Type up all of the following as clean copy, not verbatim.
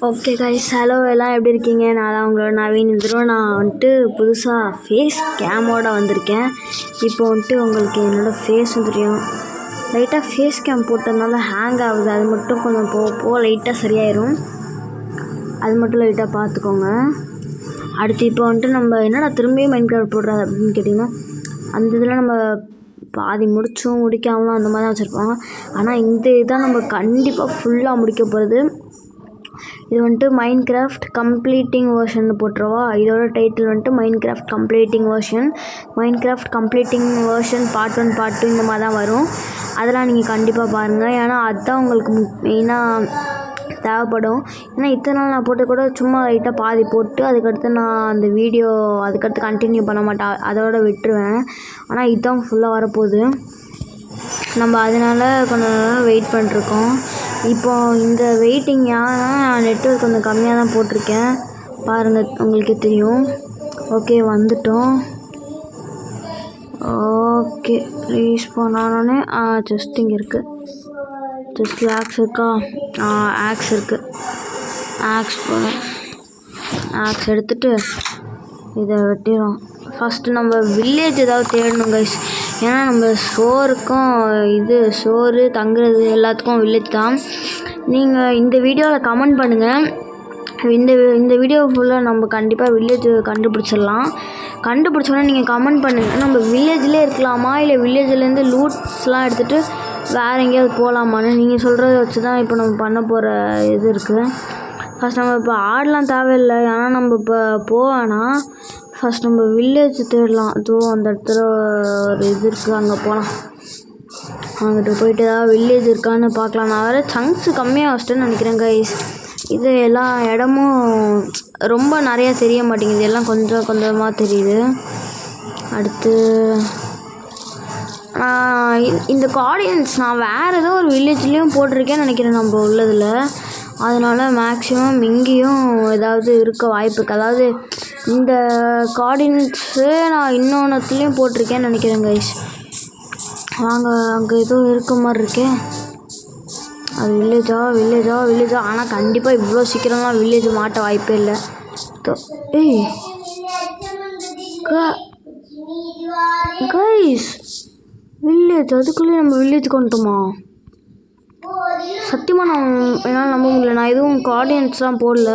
Okay guys, hello எல்லாம் எப்படி இருக்கீங்க? நான் தான் உங்களோட நவீன். நான் வந்துட்டு புதுசாக ஃபேஸ் கேமோட வந்திருக்கேன். இப்போ வந்துட்டு உங்களுக்கு என்னோடய ஃபேஸ் தெரியும். லைட்டாக ஃபேஸ் கேம் போட்டதுனால ஹேங் ஆகுது. அது மட்டும் கொஞ்சம் போக லைட்டாக சரியாயிடும். அது மட்டும் லைட்டாக பார்த்துக்கோங்க. அடுத்து இப்போ வந்துட்டு நம்ம என்னடா திரும்பியும் மைன்கிராஃப்ட் போடுறது அப்படின்னு கேட்டிங்கன்னா, அந்த இதில் நம்ம பாதி முடிக்காமலும் அந்த மாதிரி தான் வச்சுருப்போம். ஆனால் இந்த இதான் நம்ம கண்டிப்பாக ஃபுல்லாக முடிக்க போகிறது. இது வந்துட்டு மைன்கிராஃப்ட் கம்ப்ளீட்டிங் வெர்ஷன் போட்டுருவா. இதோட டைட்டில் வந்துட்டு Minecraft completing version part 1 part 2 இந்த மாதிரி தான் வரும். அதெல்லாம் நீங்கள் கண்டிப்பாக பாருங்கள். ஏன்னா அதுதான் உங்களுக்கு மெயினாக தேவைப்படும். ஏன்னா இத்தனை நாள் நான் போட்டு கூட சும்மா லைட்டாக பாதி போட்டு அதுக்கடுத்து நான் அந்த வீடியோ அதுக்கடுத்து கண்டினியூ பண்ண மாட்டேன், அதோட விட்டுருவேன். ஆனால் இதுதான் ஃபுல்லாக வரப்போகுது. நம்ம அதனால் கொஞ்சம் நேரம் வெயிட் பண்ணிருக்கோம். இப்போ இந்த வெயிட்டிங் ஏன்னா நெட்வொர்க் கொஞ்சம் கம்மியாக தான் போட்டிருக்கேன், பாருங்கள் உங்களுக்கே தெரியும். ஓகே வந்துட்டோம். ஓகே ரீஸ்பான் ஆனோடனே ஜஸ்ட் இங்கே இருக்குது. ஜஸ்ட் ஆக்ஸ் இருக்கா? ஆக்ஸ் இருக்குது. ஆக்ஸ் போதும். ஆக்ஸ் எடுத்துகிட்டு இதை வெட்டிடும். ஃபஸ்ட்டு நம்ம வில்லேஜ் ஏதாவது தேடணும் கைஸ். ஏன்னா நம்ம சோறு தங்குறது எல்லாத்துக்கும் வில்லேஜ் தான். நீங்கள் இந்த வீடியோவில் கமெண்ட் பண்ணுங்கள். இந்த வீடியோ ஃபுல்லாக நம்ம கண்டிப்பாக வில்லேஜ் கண்டுபிடிச்சோன்னா நீங்கள் கமெண்ட் பண்ணுங்கள். நம்ம வில்லேஜ்லேயே இருக்கலாமா, இல்லை வில்லேஜ்லேருந்து லூட்ஸ்லாம் எடுத்துகிட்டு வேறு எங்கேயாவது போகலாமான்னு நீங்கள் சொல்கிறத வச்சு தான் இப்போ நம்ம பண்ண போகிற இது இருக்குது. ஃபஸ்ட் நம்ம இப்போ ஆடலாம் தேவையில்லை. ஏன்னா நம்ம இப்போ போவேன்னா ஃபஸ்ட் நம்ம வில்லேஜ் தேடலாம். அதுவும் அந்த இடத்துல ஒரு இது இருக்குது, அங்கே போகலாம். அங்கிட்ட போயிட்டு ஏதாவது வில்லேஜ் இருக்கான்னு பார்க்கலாம். நான் வேறு சங்க்ஸு கம்மியாக வச்சிட்டேன்னு நினைக்கிறேன் கைஸ். இது எல்லா இடமும் ரொம்ப நிறையா தெரிய மாட்டேங்குது, எல்லாம் கொஞ்சம் கொஞ்சமாக தெரியுது. அடுத்து இந்த கோஆர்டினேட்ஸ் நான் வேறு ஏதோ ஒரு வில்லேஜ்லேயும் போட்டிருக்கேன்னு நினைக்கிறேன் நம்ம உள்ளதில். அதனால் மேக்ஸிமம் இங்கேயும் ஏதாவது இருக்க வாய்ப்பு இருக்குது. அதாவது இந்த கோஆர்டினேட்ஸு நான் இன்னொன்றுத்துலேயும் போட்டிருக்கேன்னு நினைக்கிறேன் கைஸ். வாங்க, அங்கே ஏதோ இருக்க மாதிரி இருக்கே. அது வில்லேஜா? ஆனால் கண்டிப்பாக இவ்வளோ சீக்கிரம்லாம் வில்லேஜ் மாட்ட வாய்ப்பே இல்லை. ஏய் கைஸ், வில்லேஜ் அதுக்குள்ளேயே நம்ம வில்லேஜுக்கு வந்துட்டோமா? சத்தியமாக என்னால் நம்ப முடியல. நான் எதுவும் கோஆர்டினேட்ஸ்லாம் போடல.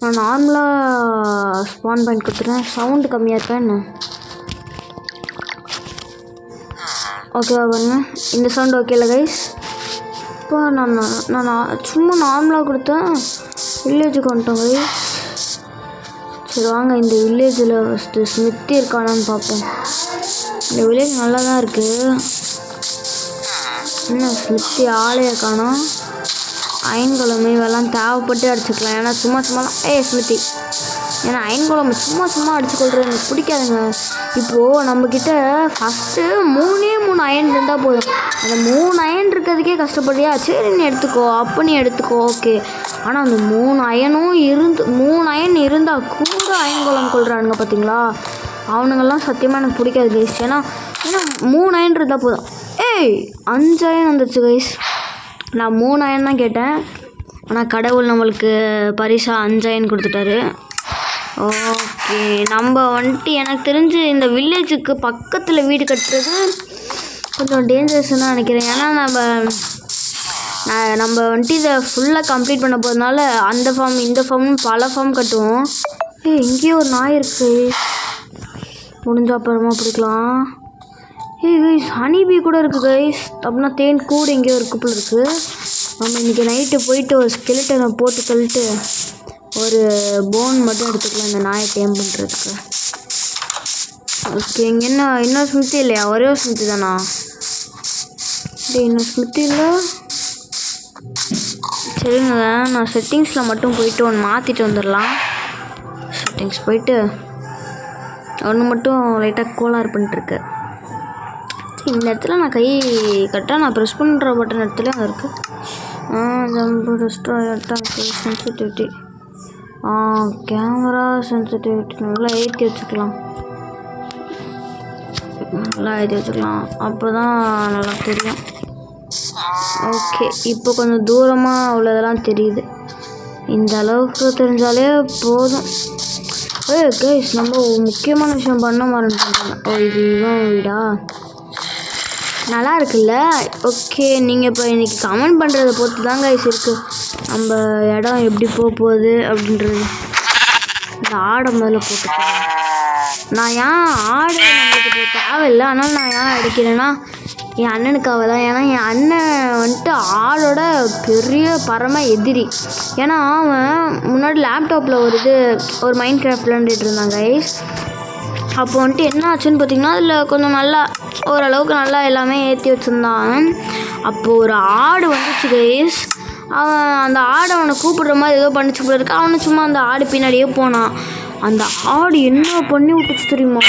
நான் நார்மலாக ஸ்பான் பாயிண்ட் கொடுத்துட்டேன். சவுண்டு கம்மியாக இருக்கா என்ன? ஓகேவா பாருங்க, இந்த சவுண்டு ஓகே இல்லை கைஸ்? இப்போ நான் சும்மா நார்மலாக கொடுத்தேன், வில்லேஜுக்கு வந்துட்டோம் கைஸ். சரி வாங்க, இந்த வில்லேஜில் ஃபஸ்ட்டு ஸ்மித்தி இருக்கானான்னு பார்ப்போம். இந்த வில்லேஜ் நல்லா தான் இருக்குது. என்ன ஸ்மித்தி ஆளே காணோம். அயன்குளம் இவெல்லாம் தேவைப்பட்டு அடிச்சுக்கலாம். ஏன்னா சும்மாலாம் ஸ்மித்தி, ஏன்னா அயன்குளம் சும்மா அடிச்சுக்கொள்றது எனக்கு பிடிக்காதுங்க. இப்போது நம்மக்கிட்ட ஃபஸ்ட்டு 3 அயன் இருந்தால் போதும். அந்த 3 அயன் இருக்கிறதுக்கே கஷ்டப்படியா? சரி நீ எடுத்துக்கோ ஓகே. ஆனால் அந்த 3 அயன் இருந்தால் கூட அயன்குளம் கொள்கிறானுங்க பார்த்தீங்களா? அவனுங்கெல்லாம் சத்தியமாக எனக்கு பிடிக்காது கைஸ். ஏன்னா 3 அயன் இருந்தால் போதும். 5 அயன் வந்துடுச்சு கைஸ். நான் 3 அயன் தான் கேட்டேன், ஆனால் கடவுள் நம்மளுக்கு பரிசா 5 அயன் கொடுத்துட்டாரு. ஓகே, நம்ம வந்துட்டு எனக்கு தெரிஞ்சு இந்த வில்லேஜுக்கு பக்கத்தில் வீடு கட்டுறது கொஞ்சம் டேஞ்சரஸ்ன்னு தான் நினைக்கிறேன். ஏன்னா நம்ம வந்துட்டு இதை ஃபுல்லாக கம்ப்ளீட் பண்ண போகிறதுனால அந்த ஃபார்ம் இந்த ஃபார்ம்னு பல ஃபார்ம் கட்டுவோம். இங்கேயும் ஒரு நாய் இருக்குது, முடிஞ்ச அப்புறமா பிடிக்கலாம். கைஸ், ஹனிபி கூட இருக்குது கைஸ். அப்படின்னா தேன் கூட எங்கேயோ ஒரு குப்பில் இருக்குது. நம்ம இன்றைக்கி நைட்டு போயிட்டு ஒரு ஸ்கெலிட்டனை போட்டு தள்ளிட்டு ஒரு போன் மட்டும் எடுத்துக்கலாம் இந்த நாயை டேம் பண்ணுறதுக்கு. ஓகே, இங்கே இன்னும் ஸ்மித்தி இல்லையா? ஒரே ஒரு ஸ்மித்தி தானா? இன்னும் ஸ்மித்தி இல்லை. சரிங்க, நான் செட்டிங்ஸில் மட்டும் போயிட்டு ஒன்று மாற்றிட்டு வந்துடலாம். செட்டிங்ஸ் போயிட்டு ஒன்று மட்டும் லைட்டாக கோளாறு பண்ணிட்டுருக்கு. இந்த இடத்துல நான் கை கரெக்டாக நான் ப்ரெஸ் பண்ணுற பட்டன் இடத்துல அங்கே இருக்குது. ஜம்பு சென்சிட்டிவிட்டி கேமரா சென்சிட்டிவிட்டி நல்லா ஏற்றி வச்சுக்கலாம். அப்போ தான் நல்லா தெரியும். ஓகே, இப்போ கொஞ்சம் தூரமாக உள்ளதெல்லாம் தெரியுது. இந்த அளவுக்கு தெரிஞ்சாலே போதும். கைஸ், நம்ம முக்கியமான விஷயம் பண்ண மறந்துட்டோம். இதுதான் வீடா? நல்லா இருக்குல்ல? ஓகே, நீங்கள் இப்போ இன்றைக்கி கமெண்ட் பண்ணுறதை பொறுத்து தான் கைஸ் இருக்குது நம்ம இடம் எப்படி போகுது அப்படின்றது. இந்த ஆடை முதல்ல போட்டுக்கலாம். நான் ஏன் ஆடு நம்மளுக்கு தேவையில்லை, ஆனால் நான் ஏன் அடிக்கிறேன்னா என் அண்ணனுக்காக தான். ஏன்னா என் அண்ணன் வந்துட்டு ஆளோட பெரிய பரம எதிரி. ஏன்னா அவன் முன்னாடி லேப்டாப்பில் ஒரு மைண்ட் கிராஃப்ட் விளாண்டுட்டு இருந்தான் கைஸ். அப்போ வந்துட்டு என்ன ஆச்சுன்னு பார்த்தீங்கன்னா, அதில் கொஞ்சம் நல்லா ஓரளவுக்கு நல்லா எல்லாமே ஏற்றி வச்சுருந்தான். அப்போது ஒரு ஆடு வந்துச்சு கைஸ். அவன் அந்த ஆடை அவனை கூப்பிடுற மாதிரி ஏதோ பண்ணிச்சு போல இருக்கு. அவனு சும்மா அந்த ஆடு பின்னாடியே போனான். அந்த ஆடு என்ன பண்ணி விட்டுச்சு தெரியுமா?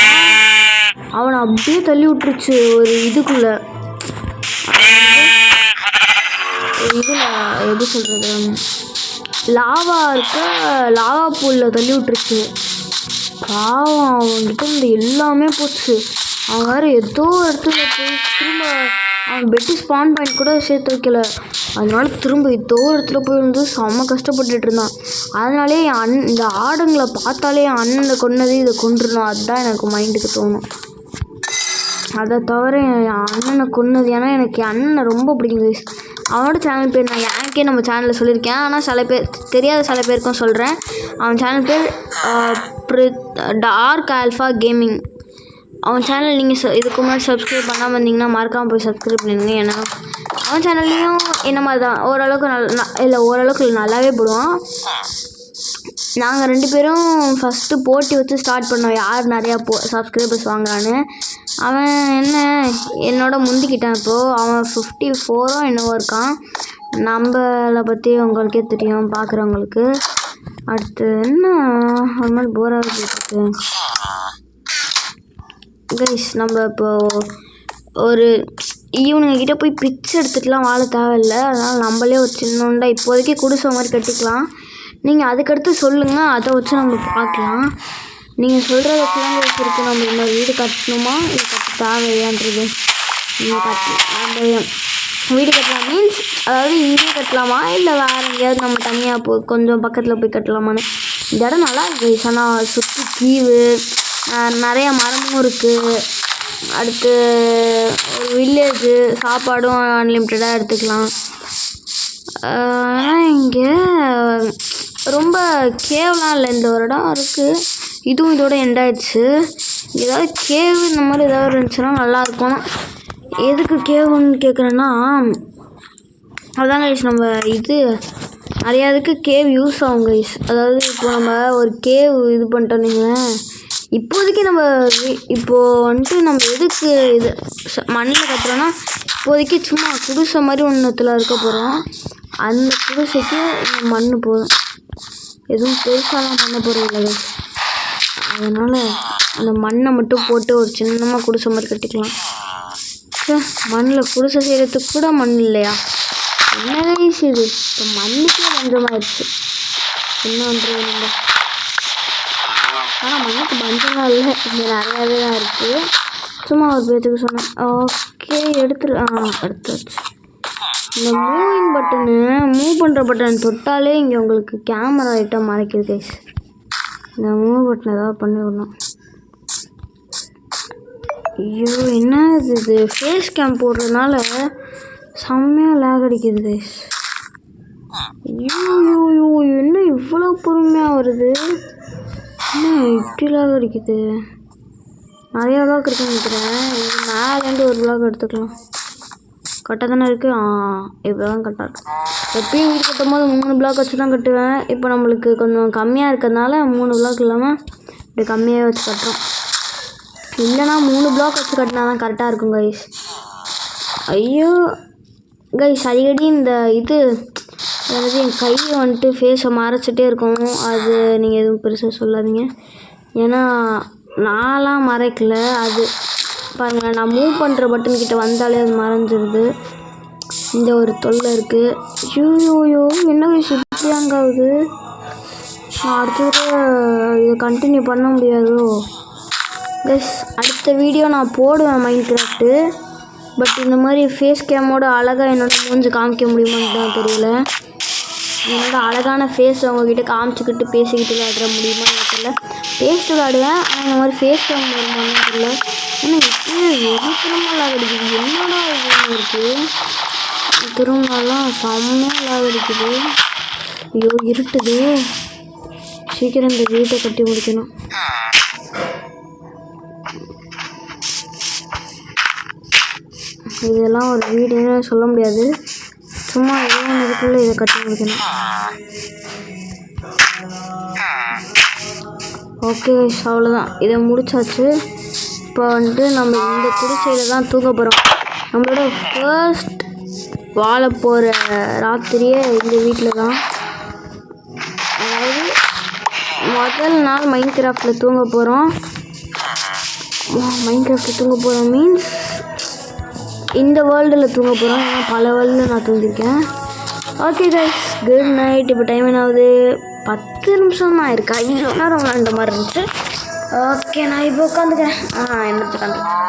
அவனை அப்படியே தள்ளி விட்டுருச்சு ஒரு இதுக்குள்ளே. இதில் எப்படி சொல்கிறது, லாவா லாவா பூலில் தள்ளி விட்டுருச்சு. பாவம், அவன்கிட்ட இந்த எல்லாமே போச்சு. அவன் வேறு ஏதோ இடத்துல போய் திரும்ப அவன் பெட்டி ஸ்பான் பாயிண்ட் கூட சேர்த்து வைக்கல. அதனால திரும்ப ஏதோ இடத்துல போய் வந்து செம்ம கஷ்டப்பட்டுட்டு இருந்தான். அதனாலே இந்த ஆடுங்களை பார்த்தாலே என் அண்ணனை கொன்னது இதை கொண்டுடணும், அதுதான் எனக்கு மைண்டுக்கு தோணும். அதை தவிர என் அண்ணனை கொன்னது, ஏன்னா எனக்கு என் அண்ணனை ரொம்ப பிடிக்கும். அவனோட சேனல் பேர் நான் எனக்கே நம்ம சேனலில் சொல்லியிருக்கேன், ஆனால் சில பேர் தெரியாத சில பேருக்கும் சொல்கிறேன். அவன் சேனல் பேர் டார்க் ஆல்ஃபா கேமிங். அவன் சேனல் நீங்கள் இதுக்கு முன்னாடி சப்ஸ்கிரைப் பண்ணாமல் இருந்தீங்கன்னா மறக்காமல் போய் சப்ஸ்கிரைப் பண்ணிடுங்க. ஏன்னா அவன் சேனல்லையும் என்ன மாதிரி தான் ஓரளவுக்கு ஓரளவுக்கு நல்லாவே போடுவான். நாங்கள் 2 பேரும் ஃபஸ்ட்டு போட்டி வச்சு ஸ்டார்ட் பண்ணோம், யார் நிறையா சப்ஸ்கிரைபர்ஸ் வாங்குறான்னு. அவன் என்னோட முந்திக்கிட்டான். இப்போது அவன் 54 என்னவோ இருக்கான். நம்மளை பற்றி உங்களுக்கே தெரியும் பார்க்குறவங்களுக்கு. அடுத்து என்ன ஒரு மாதிரி போராக போயிட்டுருக்கு கைஸ். நம்ம இப்போது ஒரு இவனுங்கிட்ட போய் பிச்சை எடுத்துகிட்டுலாம் வாழ தேவையில்லை. அதனால் நம்மளே ஒரு சின்னோண்டா இப்போதைக்கு குடிசை மாதிரி கட்டிக்கலாம். நீங்கள் அதுக்கடுத்து சொல்லுங்கள், அதை வச்சு நம்ம பார்க்கலாம். நீங்கள் சொல்கிறத வச்சுலாம் இருக்குது. நம்ம இன்னொரு வீடு கட்டணுமா இல்லை கட்ட தேவையான்றது. நம்ம வீடு கட்டலாம் மீன்ஸ் அதாவது இங்கேயே கட்டலாமா இல்லை வேறு எங்கேயாவது நம்ம தனியாக கொஞ்சம் பக்கத்தில் போய் கட்டலாமான்னு. இந்த இடம் நல்லா இருக்குது. ஆனால் சுற்றி தீவு, நிறையா மரமும் இருக்குது. அடுத்து ஒரு வில்லேஜு, சாப்பாடும் அன்லிமிட்டடாக எடுத்துக்கலாம். ஆனால் இங்கே ரொம்ப கேவலாம் இல்லை. இந்த ஒரு இடம் இருக்குது, இதுவும் இதோட எண்டாயிடுச்சு. ஏதாவது கேவு இந்த மாதிரி ஏதாவது இருந்துச்சுன்னா நல்லாயிருக்கும். எதுக்கு கேவுன்னு கேட்குறேன்னா, அதான் கைஸ் நம்ம நிறையா இதுக்கு கேவ் யூஸ் ஆகும் கைஸ். அதாவது இப்போ நம்ம ஒரு கேவ் இது பண்ணிட்டோம். நீங்கள் இப்போதைக்கு நம்ம இப்போது வந்துட்டு நம்ம எதுக்கு மண்ணில் கட்டுறோன்னா, இப்போதைக்கு சும்மா குடிசை மாதிரி ஒன்றுத்தில் இருக்க போகிறோம். அந்த குடிசைக்கு மண் போதும், எதுவும் பெருசாலாம் பண்ண போகிறது இல்லை. அதனால் அந்த மண்ணை மட்டும் போட்டு ஒரு சின்னமாக குடிசை மாதிரி கட்டிக்கலாம். மண்ணில் குடிசை செய்கிறதுக்கு கூட மண் இல்லையா? என்ன கைஸ் இது, இப்போ மண்ணுக்கே பஞ்சமாகிடுச்சு. என்ன பண்ணுறது நம்ம? ஆனால் மண்ணுக்கு பஞ்சமாக இல்லை, இங்கே நிறையாவே தான் இருக்குது. சும்மா ஒரு பேத்துக்கு சொன்னேன். ஓகே, எடுத்துருச்சு. இந்த மூவ் பண்ணுற பட்டன் தொட்டாலே இங்கே உங்களுக்கு கேமரா ஐட்டம் மறைக்குது கைஸ். இந்த மூவ் பட்டன் ஏதாவது பண்ணிவிடணும். ஐயோ, என்ன இது ஃபேஸ் கேம் போடுறதுனால செம்மையாக லேக் அடிக்குது கைஸ். ஐயோ, என்ன இவ்வளோ பொறுமையாக வருது? என்ன இப்படி லேக் அடிக்குது? நிறையா விளாக் இருக்குன்னு நினைக்கிறேன். இது மேலேருந்து ஒரு விளாக் எடுத்துக்கலாம். கரெக்டாக தானே இருக்குது. இப்போ தான் கரெக்டாக இருக்குது. எப்பயும் வீடு கட்டும் போது 3 பிளாக் வச்சு தான் கட்டுவேன். இப்போ நம்மளுக்கு கொஞ்சம் கம்மியாக இருக்கிறதுனால 3 பிளாக் இல்லாமல் இப்படி கம்மியாக வச்சு கட்டுறோம். இல்லைனா 3 பிளாக் வச்சு கட்டினா தான் கரெக்டாக இருக்கும் கைஸ். ஐயோ கைஸ், அடிக்கடி இந்த அதாவது என் கையை வந்துட்டு ஃபேஸை மறைச்சிட்டே இருக்கும். அது நீங்கள் எதுவும் பெருசாக சொல்லாதீங்க. ஏன்னா நான்லாம் மறைக்கல. அது பாருங்கள், நான் மூவ் பண்ணுற பட்டன் கிட்ட வந்தாலே அது மறைஞ்சிருது. இந்த ஒரு தொல்லை இருக்குது. ஐயோ, என்ன விஷயம் இப்படி ஆகுது? நான் அடுத்த இதை கண்டினியூ பண்ண முடியாதோ கைஸ். அடுத்த வீடியோ நான் போடுவேன் மைண்ட் கிராஃப்ட்டு. பட் இந்த மாதிரி ஃபேஸ் கேமோட அழகாக என்னோட மூஞ்சி காமிக்க முடியுமான்னு தான் தெரியல. என்னோட அழகான ஃபேஸ் அவங்கக்கிட்ட காமிச்சிக்கிட்டு பேசிக்கிட்டு விளையாட முடியுமான்னு தெரியல. பேசிட்டு விளையாடுவேன், ஆனால் இந்த மாதிரி ஃபேஸ் கேம் வருமானு தெரியல. ஏன்னா இப்போயே எதுக்குறமா விளையாடுது, என்னடா இது இருக்குது திருநாளாம் செம்மையாக விளையாடுது. ஐயோ இருட்டுது, சீக்கிரம் இந்த வீட்டை கட்டி முடிக்கணும். இதெல்லாம் ஒரு வீடுன்னு சொல்ல முடியாது, சும்மா ஏதோ இதுக்குள்ளே இதை கட்டி முடிக்கணும். ஓகே அவ்வளோதான், இதை முடிச்சாச்சு. இப்போ வந்துட்டு நம்ம இந்த குடிசையில் தான் தூங்க போகிறோம். நம்மளோட ஃபர்ஸ்ட் வாழ போகிற ராத்திரியே இந்த வீட்டில் தான். அதாவது முதல் நாள் மைண்ட் கிராஃப்டில் தூங்க போகிறோம். மைண்ட் கிராஃப்டில் தூங்க போகிறோம் மீன்ஸ் இந்த வேர்ல்டில் தூங்க போகிறோம். ஏன்னா பல வேர்ல்டில் நான் தூங்கியிருக்கேன். Okay guys, good night. இப்போ டைம் என்ன ஆகுது, 10 நிமிஷம் தான் இருக்கா, இவ்வளோ நேரம் விளாண்ட மாதிரி இருந்துச்சு. ஓகே நான் இப்போ உட்காந்துக்கிறேன். என்னத்து உட்காந்துருக்கேன்.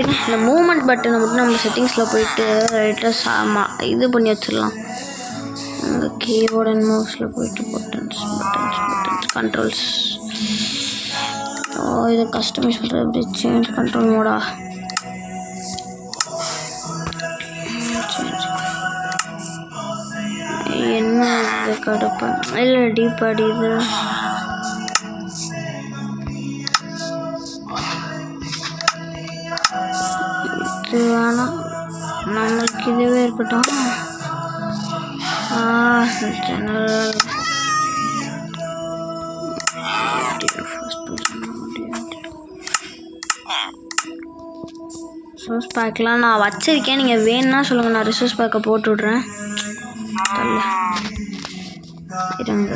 இந்த மூமெண்ட் பட்டனை மட்டும் நம்ம செட்டிங்ஸில் போயிட்டு ரைட்டாக இது பண்ணி வச்சிடலாம். இந்த கீபோர்ட் அண்ட் மவுஸில் போயிட்டு பட்டன்ஸ் கண்ட்ரோல்ஸ். இதை கஸ்டமைஸ் பண்ணுறது எப்படி, சேஞ்ச் கண்ட்ரோல் மோடா, என்ன இது கடுப்பேன் இல்லை டீப்பாடி இது வேணாம், நம்மளுக்கு இதுவே இருக்கட்டும். ஜெனரல் ரிசோர்ஸ் பேக்கெலாம் நான் வச்சுருக்கேன், நீங்கள் வேணும்னா சொல்லுங்கள், நான் ரிசோர்ஸ் பேக்கை போட்டு விட்றேன். இருங்க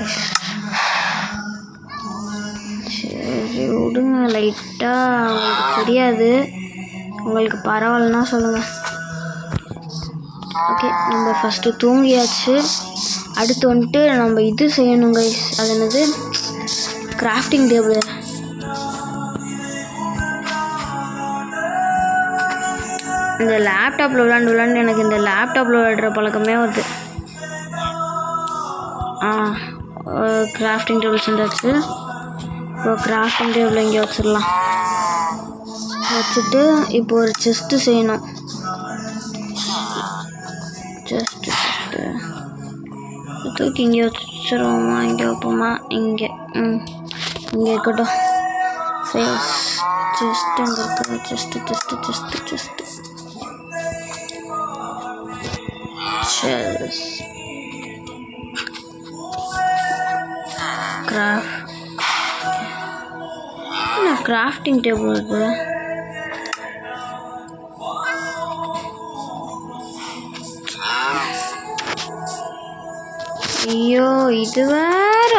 சரி விடுங்க, லைட்டாக உங்களுக்கு தெரியாது, உங்களுக்கு பரவாயில்லன்னா சொல்லுங்கள். ஓகே நம்ம ஃபஸ்ட்டு தூங்கியாச்சு. அடுத்து வந்துட்டு நம்ம இது செய்யணும் கைஸ், அது என்னது, கிராஃப்டிங் டேபிள். இந்த லேப்டாப்பில் விளாண்டு எனக்கு இந்த லேப்டாப்பில் விளையாடுற பழக்கமே வருது. கிராஃப்டிங் டேபிள் செஞ்சாச்சு. இப்போ கிராஃப்டிங் டேபிள் இங்கே வச்சிடலாம். வச்சுட்டு இப்போ ஒரு செஸ்ட்டு செய்யணும். செஸ்ட்டு தூக்கி இங்கே வச்சுருவோமா, இங்கே வைப்போமா, இங்கே இங்கே இருக்கட்டும். சரி செஸ்ட்டு அங்கே இருக்குது, செஸ்ட்டு செஸ் கிராஃப்டிங் டேபிள் இருக்குது. ஐயோ இது வேற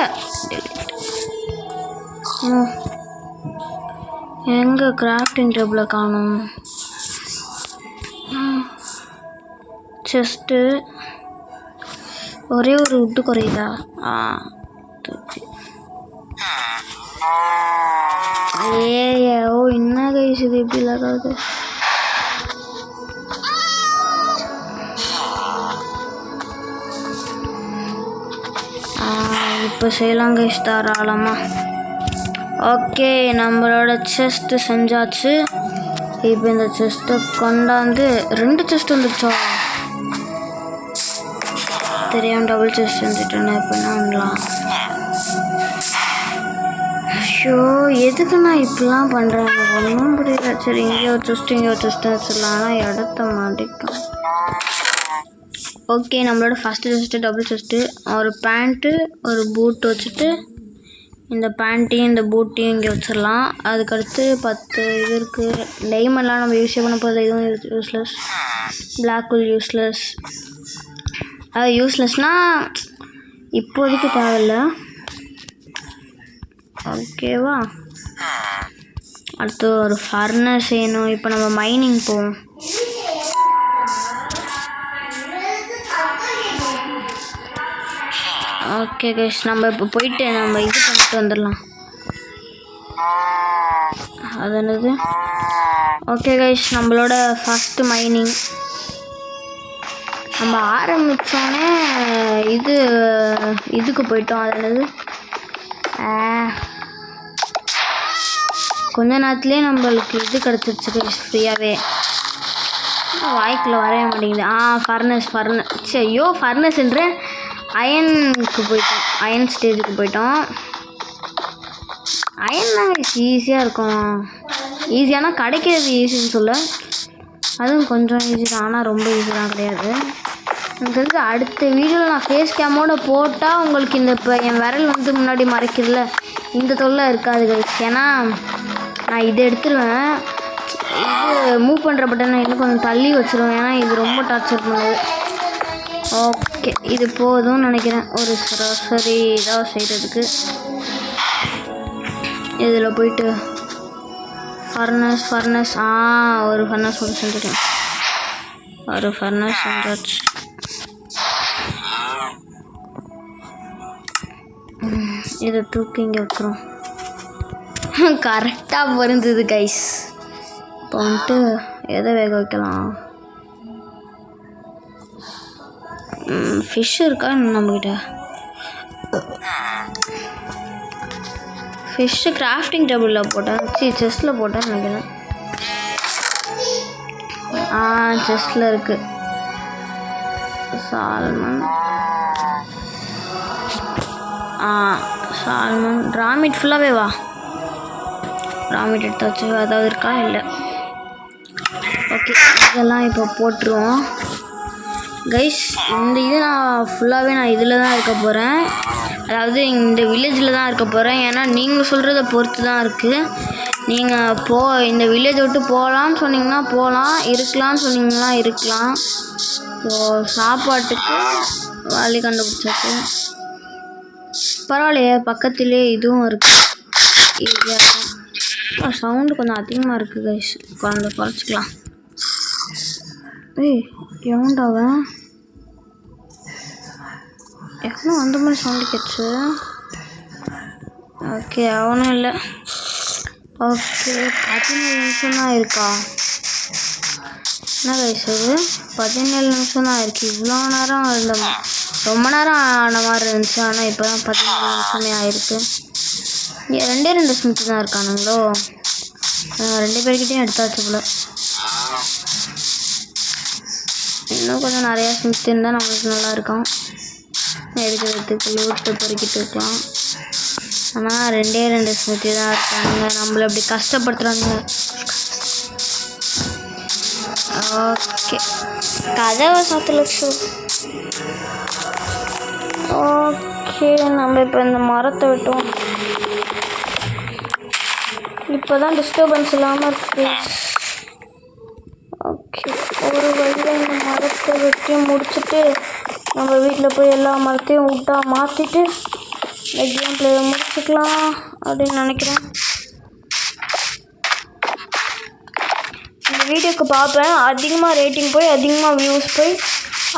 எங்கே கிராஃப்டிங் டேபிளை காணும். செஸ்ட்டு ஒரே ஒரு விட்டு குறையுதா, ஓ என்ன கைஸ் இது எப்படி இல்லாதாது. இப்போ செய்யலாம் கைஸ் தாராளமாக. ஓகே நம்மளோட செஸ்ட்டு செஞ்சாச்சு. இப்போ இந்த செஸ்ட்டை கொண்டாந்து 2 செஸ்ட் வந்துச்சா, தெரியாமல் டபுள் செஸ்ட் செஞ்சுட்டேன்னா இப்போ என்ன பண்ணலாம். ஷோ எதுக்கு நான் இப்படிலாம் பண்ணுறேன், ஒன்றும் புரியல. சரி இங்கே ஒரு செஸ்ட்டு வச்சிடலாம், ஆனால் இடத்த மாட்டிக்கும். ஓகே நம்மளோட ஃபஸ்ட்டு செஸ்ட்டு டபுள் செஸ்ட்டு, ஒரு பேண்ட்டு ஒரு பூட்டு வச்சுட்டு இந்த பேண்ட்டையும் இந்த பூட்டையும் இங்கே வச்சிடலாம். அதுக்கடுத்து 10 இது இருக்குது. டைமண்ட்லாம் நம்ம யூஸே பண்ண போகிறது, எதுவும் யூஸ்லெஸ். பிளாக் ஹோல் யூஸ்லெஸ், அது யூஸ்லெஸ்னால் இப்போதைக்கு தேவையில்லை. ஓகேவா, அடுத்து ஒரு ஃபர்னஸ் செய்யணும். இப்போ நம்ம மைனிங் போவோம். ஓகே கைஸ் நம்ம இப்போ போயிட்டு நம்ம இது பண்ணிட்டு வந்துடலாம். அது என்னது, ஓகே கைஸ், நம்மளோட ஃபஸ்ட்டு மைனிங் நம்ம ஆரம்பித்தோன்னே இதுக்கு போயிட்டோம். அதாவது கொஞ்ச நேரத்துலேயே நம்மளுக்கு இது கிடச்சிருச்சு கைஸ் ஃப்ரீயாகவே. வாய்க்கில் வரைய மாட்டேங்குது. ஃபர்னஸ்ன்ற அயனுக்கு போயிட்டோம். அயன் ஸ்டேஜுக்கு போயிட்டோம். அயன் தான் ஈஸியாக இருக்கும். ஈஸியானா கிடைக்கிறது ஈஸின்னு சொல்ல, அதுவும் கொஞ்சம் ஈஸி தான், ஆனால் ரொம்ப ஈஸிலாம் கிடையாது. எனக்கு தெரிஞ்சு அடுத்த வீடியோவில் நான் ஃபேஸ் கேமோட போட்டால் உங்களுக்கு இப்போ என் விரல் முன்னாடி மறைக்கிறதுல இந்த தொல்லை இருக்காது கைஸ். ஏன்னா நான் இதை எடுத்துருவேன். இது மூவ் பண்ணுற பட்டனை இன்னும் கொஞ்சம் தள்ளி வச்சுருவேன். ஏன்னா இது ரொம்ப டார்ச்சர் பண்ணுது. ஓகே, இது போதும்னு நினைக்கிறேன் ஒரு சரி இதாக செய்கிறதுக்கு. இதில் போயிட்டு ஃபர்னஸ் ஒரு ஃபர்னஸ் ஒன்று செஞ்சுட்டேன். ஒரு ஃபர்னஸ் செஞ்சாச்சு. இதை தூக்கி இங்கே வைக்கிறோம். கரெக்டாக பொருந்தது கைஸ். இப்போ வந்துட்டு எதை வேக வைக்கலாம்? ஃபிஷ் இருக்கா நம்மக்கிட்ட? ஃபிஷ்ஷு கிராஃப்டிங் டேபிளில் போட்டேன், செஸ்ட்டில் போட்டேன்னு நினைக்கிறேன். செஸ்ட்டில் இருக்குது. சால்மன் ராமிட் ஃபுல்லாகவே வா. ராமிட் எடுத்தாச்சு. அதாவது இருக்கா? இல்லை. ஓகே, இதெல்லாம் இப்போ போட்டுருவோம் கைஸ். இந்த இது நான் ஃபுல்லாகவே இதில் தான் இருக்க போகிறேன். அதாவது இந்த வில்லேஜில் தான் இருக்க போகிறேன். ஏன்னா நீங்கள் சொல்கிறத பொறுத்து தான் இருக்குது. நீங்கள் இந்த வில்லேஜை விட்டு போகலான்னு சொன்னீங்கன்னா போகலாம், இருக்கலாம்னு சொன்னீங்கன்னா இருக்கலாம். சாப்பாட்டுக்கு வழி கண்டுபிடிச்சாச்சு. பரவாயில்லையே, பக்கத்துலேயே இதுவும் இருக்குது, ஈஸியாக இருக்கும். சவுண்டு கொஞ்சம் அதிகமாக இருக்குது கைஸ், குறைச்சிக்கலாம். எவன்டாவன் எவனும் அந்த மாதிரி சவுண்டு கேட்ச்சு. ஓகே, அவனும் இல்லை. ஓகே, 17 நிமிஷம் தான் இருக்கா? என்ன கைஸ் இது? 17 நிமிஷம் தான் இருக்குது. இவ்வளோ நேரம் இருந்த ரொம்ப நேரம் ஆன மாதிரி இருந்துச்சு. ஆனால் இப்போ தான் 17 நிமிஷமே ஆயிருக்கு. ரெண்டு ஸ்மித்து தான் இருக்கானுங்களோ? 2 பேர்கிட்டையும் எடுத்தாச்சு போல. இன்னும் கொஞ்சம் நிறையா ஸ்மித்து இருந்தால் நம்மளுக்கு நல்லா இருக்கும். எடுக்கிறதுக்கு லூட்டு பொறுக்கிட்டு இருக்கலாம். ஆனால் 2 ஸ்மித்து தான் இருக்கானுங்க. நம்மளை அப்படி கஷ்டப்படுத்துகிறாங்க. ஓகே, கதவை சாத்தலட்சு. ஓகே, நம்ம இப்போ இந்த மரத்தை விட்டோம். இப்போ தான் டிஸ்டர்பன்ஸ் இல்லாமல் இருக்குது. ஓகே, ஒரு வழியில் இந்த மரத்தை வெட்டி முடிச்சுட்டு நம்ம வீட்டில் போய் எல்லா மரத்தையும் மாற்றிட்டு இந்த கேம் பிளேயை முடிச்சுக்கலாம் அப்படின்னு நினைக்கிறேன். இந்த வீடியோக்கு பார்ப்பேன். அதிகமாக ரேட்டிங் போய், அதிகமாக வியூஸ் போய்,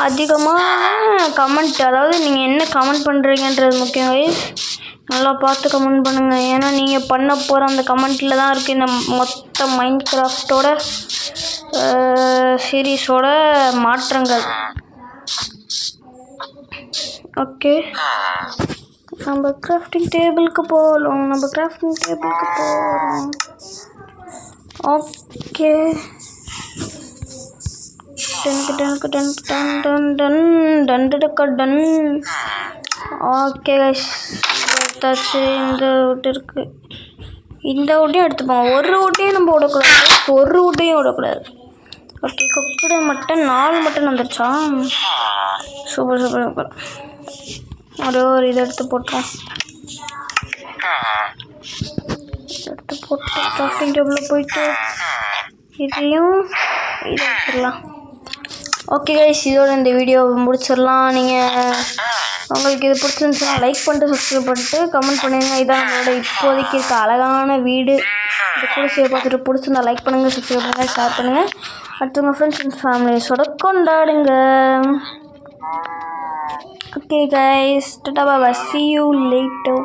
அதிகமாக கமெண்ட், அதாவது நீங்கள் என்ன கமெண்ட் பண்ணுறீங்கன்றது முக்கியம் கைஸ். நல்லா பார்த்து கமெண்ட் பண்ணுங்கள். ஏன்னா நீங்கள் பண்ண போகிற அந்த கமெண்ட்டில் தான் இருக்குது இந்த மொத்த மைண்ட் கிராஃப்டோட சீரீஸோட மாற்றங்கள். ஓகே, நம்ம கிராஃப்டிங் டேபிளுக்கு போகலாம். Okay, ton. ஓகே கைஸ், எடுத்தாச்சு. இந்த வுட்டு இருக்குது. இந்த வுட்டையும் எடுத்துப்போம். ஒரு வுட்டையும் நம்ம விடக்கூடாது. ஓகே, குக்கடு மட்டன் 4 மட்டன் வந்துருச்சா? சூப்பர். ஒரு இதை எடுத்து போட்டோம். கிராஃப்டிங் டேபிளில் போயிட்டு இதையும் இதை எடுத்துடலாம். ஓகே கைஸ், இதோட இந்த வீடியோ முடிச்சிடலாம். உங்களுக்கு இது பிடிச்சிருந்துச்சுன்னா லைக் பண்ணிட்டு, சப்ஸ்கிரைப் பண்ணிட்டு, கமெண்ட் பண்ணுங்க. இதான் நம்மளோட இப்போதைக்கு இருக்க அழகான வீடு. இது குடிசையை பார்த்துட்டு பிடிச்சிருந்தா லைக் பண்ணுங்கள், சப்ஸ்கிரைப் பண்ணுங்கள், ஷேர் பண்ணுங்கள். அடுத்தவங்க ஃப்ரெண்ட்ஸ் அண்ட் ஃபேமிலிஸோட கொண்டாடுங்க. Okay guys, Tata bye, see you later.